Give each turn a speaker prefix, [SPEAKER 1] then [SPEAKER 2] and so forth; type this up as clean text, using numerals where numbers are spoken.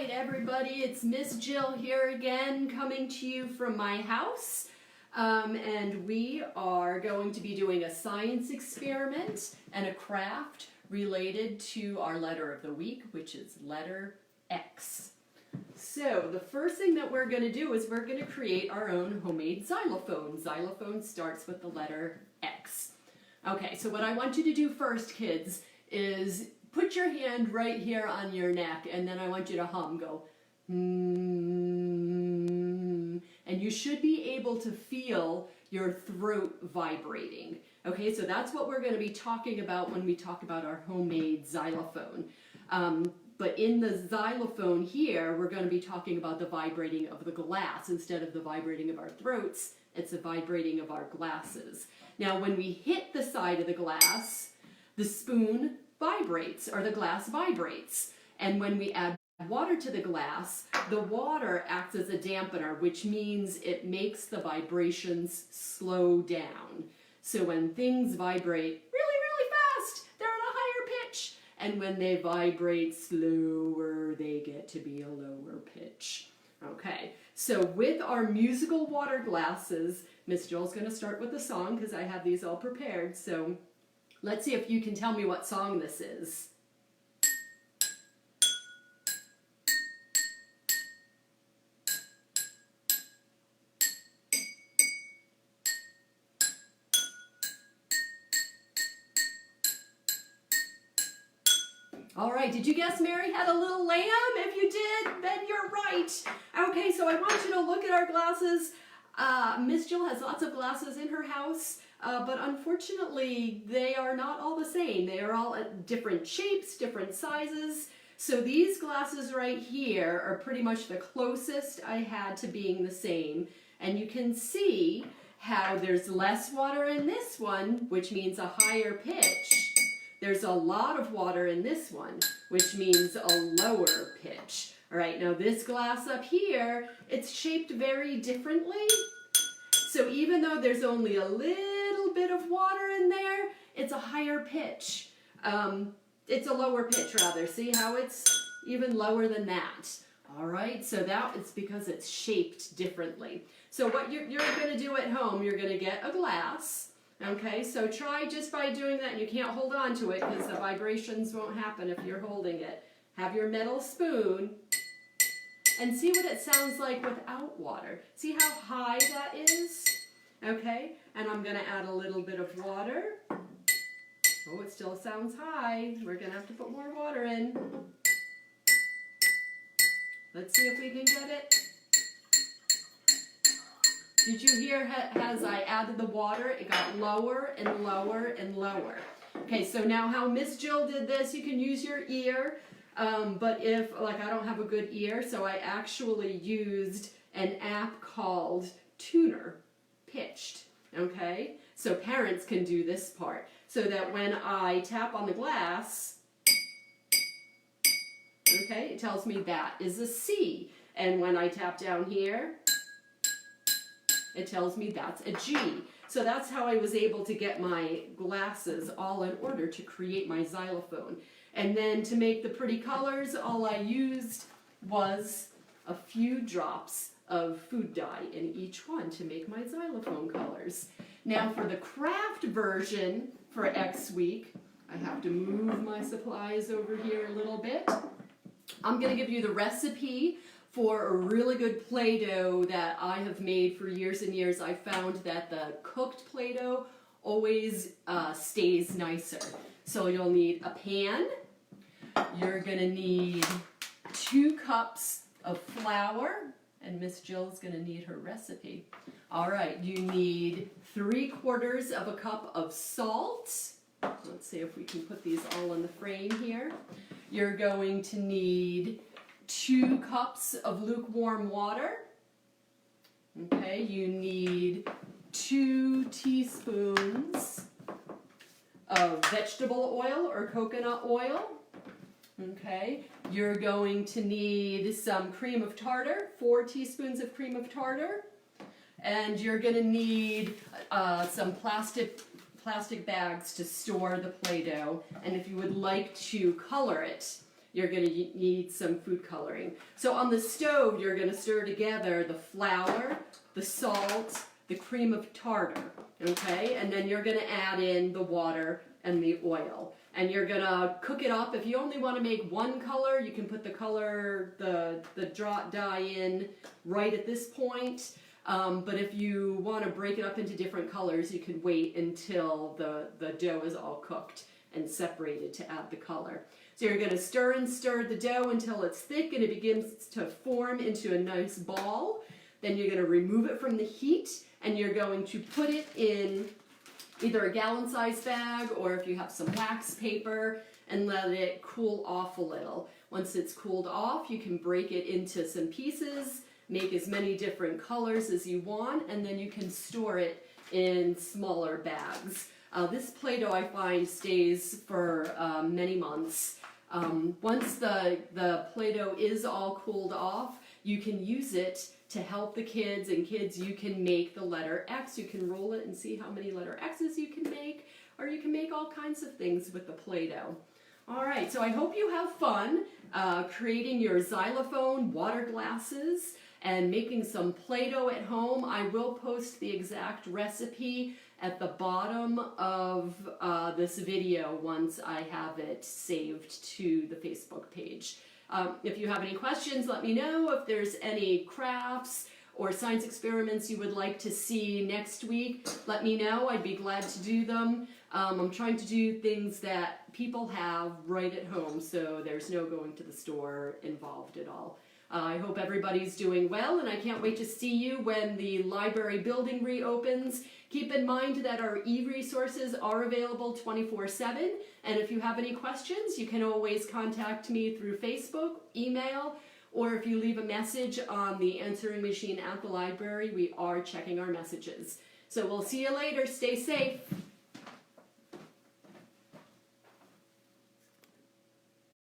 [SPEAKER 1] right, everybody, it's Miss Jill here again, coming to you from my house. And we are going to be doing a science experiment and a craft related to our letter of the week, which is letter X. So the first thing that we're going to do is we're going to create our own homemade xylophone. Xylophone starts with the letter X. Okay, so what I want you to do first, kids, is put your hand right here on your neck, and then I want you to hum, go, and you should be able to feel your throat vibrating. Okay, so that's what we're going to be talking about when we talk about our homemade xylophone. But in the xylophone here, we're going to be talking about the vibrating of the glass. Instead of the vibrating of our throats, it's the vibrating of our glasses. Now, when we hit the side of the glass, the spoon vibrates, or the glass vibrates. And when we add water to the glass, the water acts as a dampener, which means it makes the vibrations slow down. So when things vibrate really, really fast, they're at a higher pitch. And when they vibrate slower, they get to be a lower pitch. Okay, so with our musical water glasses, Miss Jill's going to start with the song because I have these all prepared. So let's see if you can tell me what song this is. All right, did you guess Mary had a little lamb? If you did, then you're right. Okay, so I want you to look at our glasses. Miss Jill has lots of glasses in her house, but unfortunately, they are not all the same. They are all at different shapes, different sizes. So these glasses right here are pretty much the closest I had to being the same. And you can see how there's less water in this one, which means a higher pitch. There's a lot of water in this one, which means a lower pitch. All right, now this glass up here, it's shaped very differently. So even though there's only a little bit of water in there, it's a higher pitch. It's a lower pitch rather. See how it's even lower than that? All right, so that is because it's shaped differently. So what you're going to do at home, you're going to get a glass. Okay, so try just by doing that, and you can't hold on to it because the vibrations won't happen if you're holding it. Have your metal spoon and see what it sounds like without water. See how high that is? Okay, and I'm going to add a little bit of water. Oh, it still sounds high. We're going to have to put more water in. Let's see if we can get it. Did you hear as I added the water, it got lower and lower and lower. Okay, so now how Miss Jill did this, you can use your ear, but if, like, I don't have a good ear, so I actually used an app called Tuner, Pitched, okay? So parents can do this part, so that when I tap on the glass, okay, it tells me that is a C, and when I tap down here, it tells me that's a G. So that's how I was able to get my glasses all in order to create my xylophone. And then to make the pretty colors, all I used was a few drops of food dye in each one to make my xylophone colors. Now for the craft version for X week, I have to move my supplies over here a little bit. I'm going to give you the recipe for a really good Play-Doh that I have made for years and years. I found that the cooked Play-Doh always stays nicer. So you'll need a pan. You're going to need 2 cups of flour. And Miss Jill's going to need her recipe. All right, you need 3/4 of a cup of salt. Let's see if we can put these all in the frame here. You're going to need 2 cups of lukewarm water. Okay, you need 2 teaspoons of vegetable oil or coconut oil. Okay, you're going to need some cream of tartar, 4 teaspoons of cream of tartar. And you're going to need some plastic bags to store the Play-Doh. And if you would like to color it, you're going to need some food coloring. So on the stove, you're going to stir together the flour, the salt, the cream of tartar, okay? And then you're going to add in the water and the oil. And you're going to cook it up. If you only want to make one color, you can put the color, the drop dye in right at this point. But if you want to break it up into different colors, you could wait until the dough is all cooked and separated to add the color. So you're going to stir and stir the dough until it's thick and it begins to form into a nice ball. Then you're going to remove it from the heat and you're going to put it in either a gallon-sized bag or if you have some wax paper and let it cool off a little. Once it's cooled off, you can break it into some pieces, make as many different colors as you want, and then you can store it in smaller bags. This Play-Doh I find stays for many months. Once the Play-Doh is all cooled off, you can use it to help the kids, and kids, you can make the letter X. You can roll it and see how many letter X's you can make, or you can make all kinds of things with the Play-Doh. All right, so I hope you have fun creating your xylophone water glasses and making some Play-Doh at home. I will post the exact recipe at the bottom of this video once I have it saved to the Facebook page. If you have any questions, let me know. If there's any crafts or science experiments you would like to see next week, let me know. I'd be glad to do them. I'm trying to do things that people have right at home, so there's no going to the store involved at all. I hope everybody's doing well, and I can't wait to see you when the library building reopens. Keep in mind that our e-resources are available 24/7, and if you have any questions, you can always contact me through Facebook, email, or if you leave a message on the answering machine at the library, we are checking our messages. So we'll see you later. Stay safe.